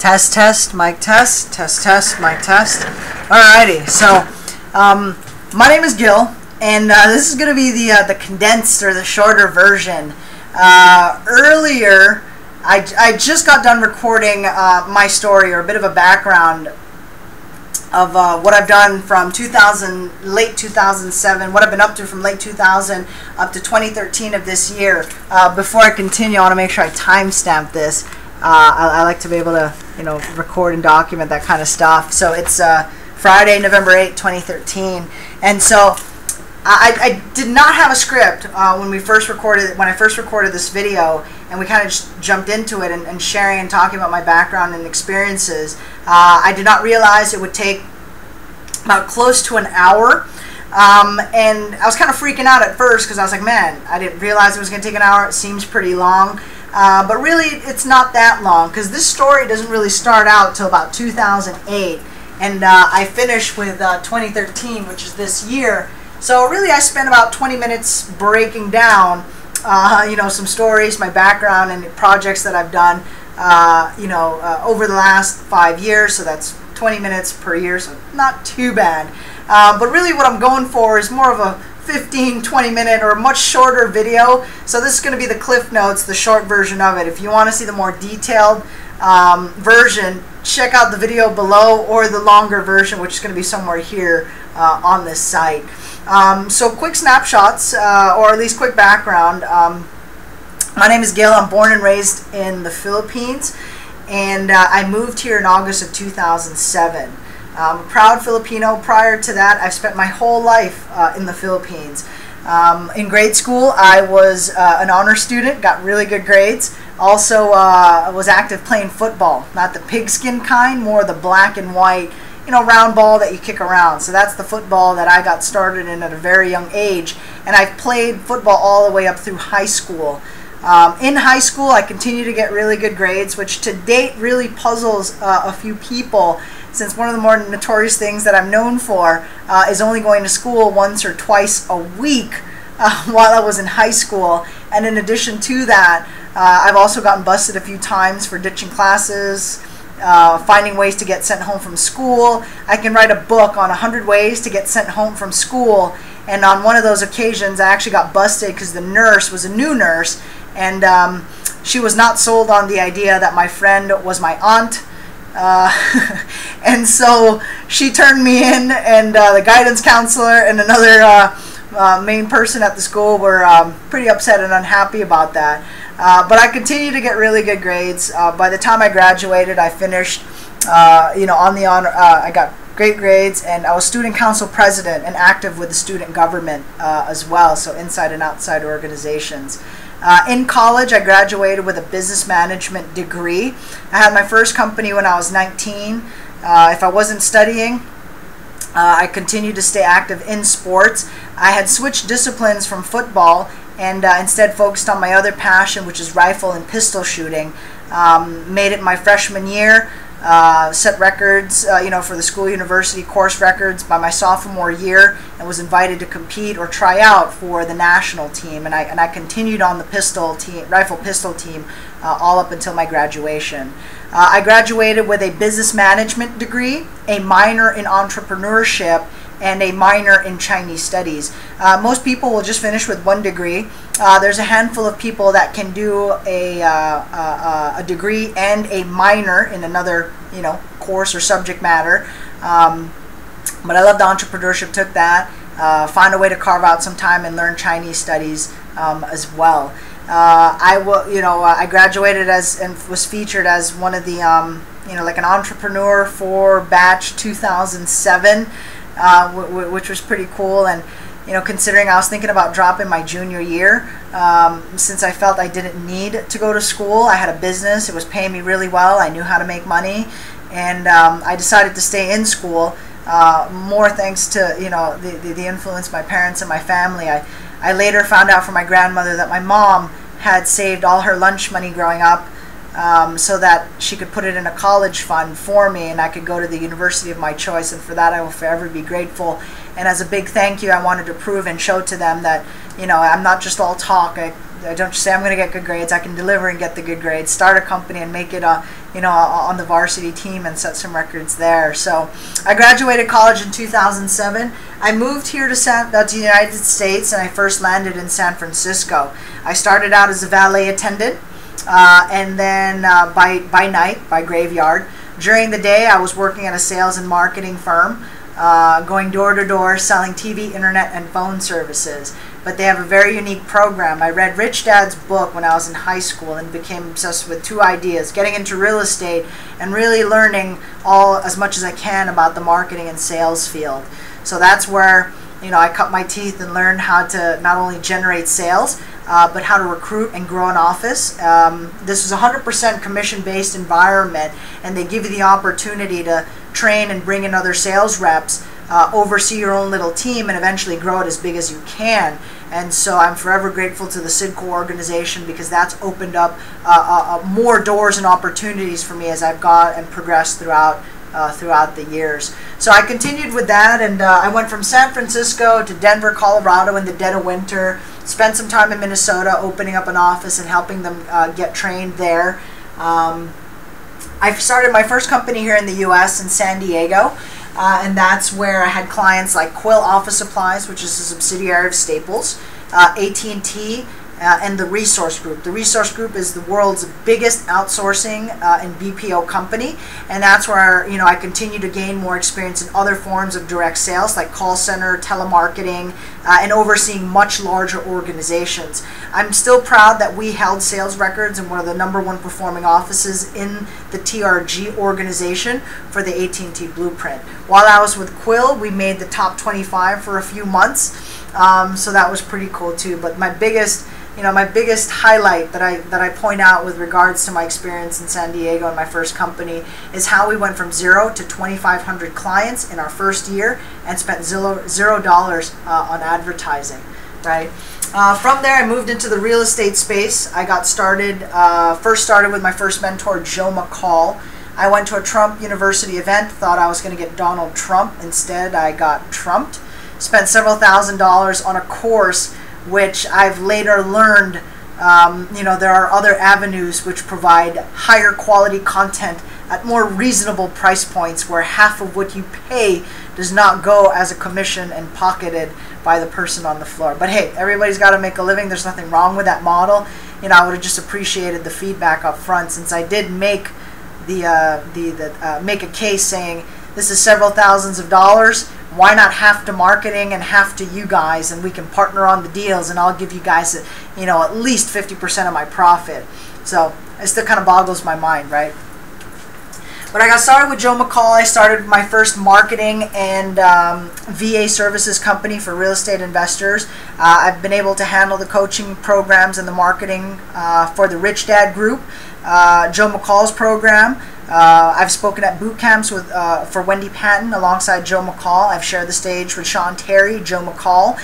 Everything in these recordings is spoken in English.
Test, test, mic test, test, test, mic test. Alrighty, so my name is Gil, and this is going to be the condensed or the shorter version. Earlier, I just got done recording my story, or a bit of a background of what I've done from late 2007, what I've been up to from late 2000 up to 2013 of this year. Before I continue, I want to make sure I timestamp this. I like to be able to, record and document that kind of stuff. So it's Friday, November 8, 2013, and so I did not have a script when I first recorded this video, and we kind of just jumped into it and sharing and talking about my background and experiences. I did not realize it would take about close to an hour, and I was kind of freaking out at first because I was like, man, I didn't realize it was going to take an hour. It seems pretty long. But really, it's not that long, because this story doesn't really start out till about 2008, and I finished with 2013, which is this year. So really, I spent about 20 minutes breaking down, some stories, my background, and projects that I've done, over the last 5 years. So that's 20 minutes per year, so not too bad. But really, what I'm going for is more of a 15-20 minute or a much shorter video. So this is going to be the Cliff Notes, the short version of it. If you want to see the more detailed version, check out the video below, or the longer version, which is going to be somewhere here on this site. So quick snapshots, or at least quick background. My name is Gil. I'm born and raised in the Philippines, and I moved here in August of 2007. I'm a proud Filipino. Prior to that, I've spent my whole life in the Philippines. In grade school, I was an honor student, got really good grades. Also, was active playing football, not the pigskin kind, more the black and white, round ball that you kick around. So that's the football that I got started in at a very young age, and I've played football all the way up through high school. In high school, I continue to get really good grades, which to date really puzzles a few people, since one of the more notorious things that I'm known for is only going to school once or twice a week while I was in high school. And in addition to that, I've also gotten busted a few times for ditching classes, finding ways to get sent home from school. I can write a book on 100 ways to get sent home from school. And on one of those occasions, I actually got busted because the nurse was a new nurse, and she was not sold on the idea that my friend was my aunt. And so she turned me in, and the guidance counselor and another main person at the school were pretty upset and unhappy about that. But I continued to get really good grades. By the time I graduated, I finished, on the honor. I got great grades, and I was student council president and active with the student government as well, so inside and outside organizations. In college, I graduated with a business management degree. I had my first company when I was 19. If I wasn't studying, I continued to stay active in sports. I had switched disciplines from football and instead focused on my other passion, which is rifle and pistol shooting. Made it my freshman year. Set records, for the school university course records by my sophomore year, and was invited to compete or try out for the national team. And I continued on the rifle pistol team all up until my graduation. I graduated with a business management degree, a minor in entrepreneurship, and a minor in Chinese studies. Most people will just finish with one degree. There's a handful of people that can do a degree and a minor in another, course or subject matter. But I loved entrepreneurship, took that, found a way to carve out some time and learn Chinese studies as well. I graduated and was featured as one of the, like an entrepreneur for batch 2007. Which was pretty cool. And considering I was thinking about dropping my junior year, since I felt I didn't need to go to school. I had a business, it was paying me really well, I knew how to make money, and I decided to stay in school, more thanks to the influence of my parents and my family. I later found out from my grandmother that my mom had saved all her lunch money growing up, so that she could put it in a college fund for me, and I could go to the university of my choice, and for that I will forever be grateful. And as a big thank you, I wanted to prove and show to them that I'm not just all talk. I don't just say I'm going to get good grades. I can deliver and get the good grades, start a company and make it on the varsity team and set some records there. So I graduated college in 2007. I moved here to the United States, and I first landed in San Francisco. I started out as a valet attendant, and then by night, by graveyard. During the day, I was working at a sales and marketing firm, going door to door, selling TV, internet, and phone services. But they have a very unique program. I read Rich Dad's book when I was in high school and became obsessed with two ideas: getting into real estate and really learning as much as I can about the marketing and sales field. So that's where I cut my teeth and learned how to not only generate sales, but how to recruit and grow an office. This was a 100% commission-based environment, and they give you the opportunity to train and bring in other sales reps, oversee your own little team, and eventually grow it as big as you can. And so I'm forever grateful to the CIDCO organization, because that's opened up more doors and opportunities for me as I've got and progressed throughout the years. So I continued with that, and I went from San Francisco to Denver, Colorado in the dead of winter, spent some time in Minnesota opening up an office and helping them get trained there. I started my first company here in the US in San Diego, and that's where I had clients like Quill Office Supplies, which is a subsidiary of Staples, AT&T, and the Resource Group. The Resource Group is the world's biggest outsourcing and BPO company, and that's where I continue to gain more experience in other forms of direct sales like call center, telemarketing, and overseeing much larger organizations. I'm still proud that we held sales records in one of the #1 performing offices in the TRG organization for the AT&T blueprint. While I was with Quill, we made the top 25 for a few months, so that was pretty cool too. But my biggest highlight that I point out with regards to my experience in San Diego and my first company is how we went from 0 to 2,500 clients in our first year and spent $0 on advertising, right? From there, I moved into the real estate space. I got first started with my first mentor, Joe McCall. I went to a Trump University event, thought I was going to get Donald Trump. Instead, I got trumped. Spent several $1,000s on a course which I've later learned, there are other avenues which provide higher quality content at more reasonable price points, where half of what you pay does not go as a commission and pocketed by the person on the floor. But hey, everybody's got to make a living. There's nothing wrong with that model. I would have just appreciated the feedback up front, since I did make make a case saying this is several thousands of dollars. Why not half to marketing and half to you guys, and we can partner on the deals, and I'll give you guys at least 50% of my profit. So it still kind of boggles my mind, right? When I got started with Joe McCall, I started my first marketing and VA services company for real estate investors. I've been able to handle the coaching programs and the marketing for the Rich Dad Group, Joe McCall's program. I've spoken at boot camps for Wendy Patton alongside Joe McCall. I've shared the stage with Sean Terry, Joe McCall,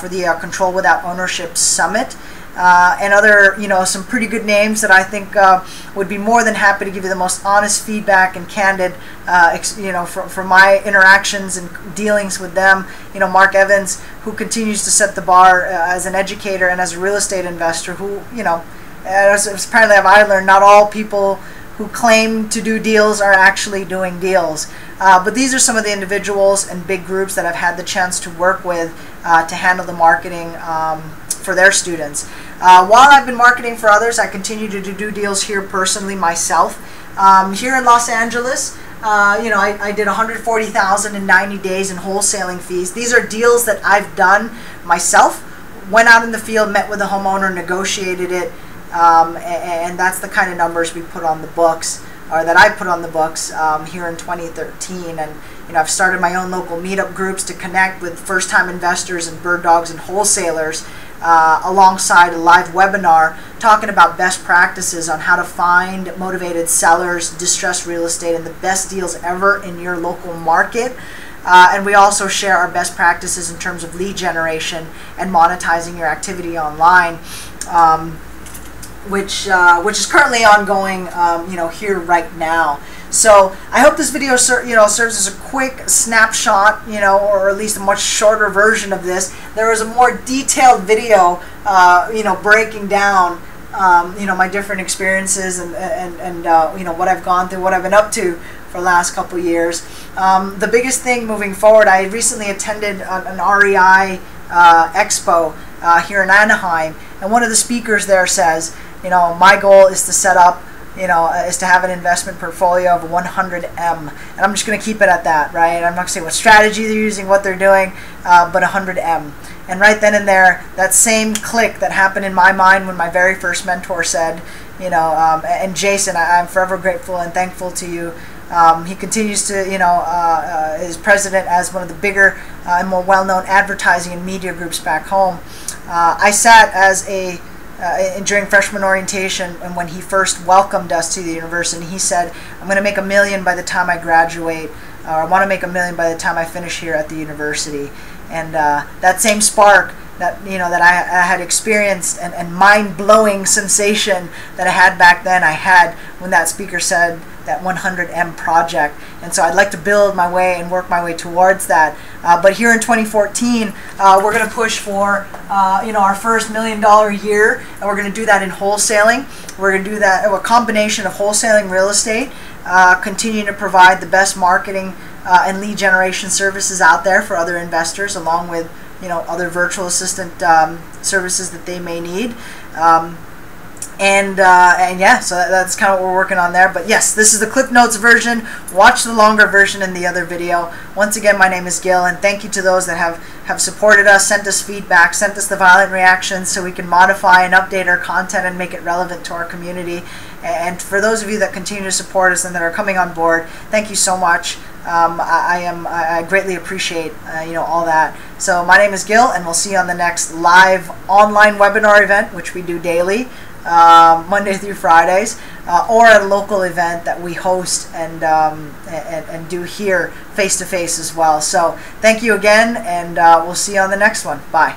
for the Control Without Ownership Summit. And other, some pretty good names that I think would be more than happy to give you the most honest feedback and candid, from my interactions and dealings with them. Mark Evans, who continues to set the bar as an educator and as a real estate investor, who, as apparently I learned, not all people who claim to do deals are actually doing deals. But these are some of the individuals and big groups that I've had the chance to work with to handle the marketing for their students. While I've been marketing for others, I continue to do deals here personally myself. Here in Los Angeles, I did $140,000 in 90 days in wholesaling fees. These are deals that I've done myself, went out in the field, met with the homeowner, negotiated it, and that's the kind of numbers we put on the books, or that I put on the books here in 2013. And I've started my own local meetup groups to connect with first-time investors and bird dogs and wholesalers, alongside a live webinar talking about best practices on how to find motivated sellers, distressed real estate, and the best deals ever in your local market. And we also share our best practices in terms of lead generation and monetizing your activity online, which is currently ongoing, here right now. So I hope this video serves as a quick snapshot, or at least a much shorter version of this. There was a more detailed video, breaking down my different experiences and what I've gone through, what I've been up to for the last couple of years. The biggest thing moving forward, I recently attended an REI expo here in Anaheim, and one of the speakers there says, my goal is to set up, is to have an investment portfolio of 100M. And I'm just going to keep it at that, right? I'm not going to say what strategy they're using, what they're doing, but 100M. And right then and there, that same click that happened in my mind when my very first mentor said, and Jason, I'm forever grateful and thankful to you. He continues to, is president as one of the bigger and more well-known advertising and media groups back home. I sat as during freshman orientation, and when he first welcomed us to the university, he said, I'm going to make $1 million by the time I graduate, or I want to make $1 million by the time I finish here at the university. And that same spark that that I had experienced, and mind-blowing sensation that I had back then, I had when that speaker said that 100M project. And so I'd like to build my way and work my way towards that. But here in 2014, we're going to push for our first $1 million year, and we're going to do that in wholesaling. We're going to do that a combination of wholesaling real estate, continuing to provide the best marketing and lead generation services out there for other investors, along with other virtual assistant services that they may need. And yeah, so that's kind of what we're working on there. But yes, this is the Clip Notes version. Watch the longer version in the other video. Once again, my name is Gil, and thank you to those that have supported us, sent us feedback, sent us the violent reactions so we can modify and update our content and make it relevant to our community. And for those of you that continue to support us and that are coming on board, thank you so much. I greatly appreciate all that. So my name is Gil, and we'll see you on the next live online webinar event, which we do daily, Monday through Fridays, or at a local event that we host and do here face to face as well. So thank you again, and we'll see you on the next one. Bye.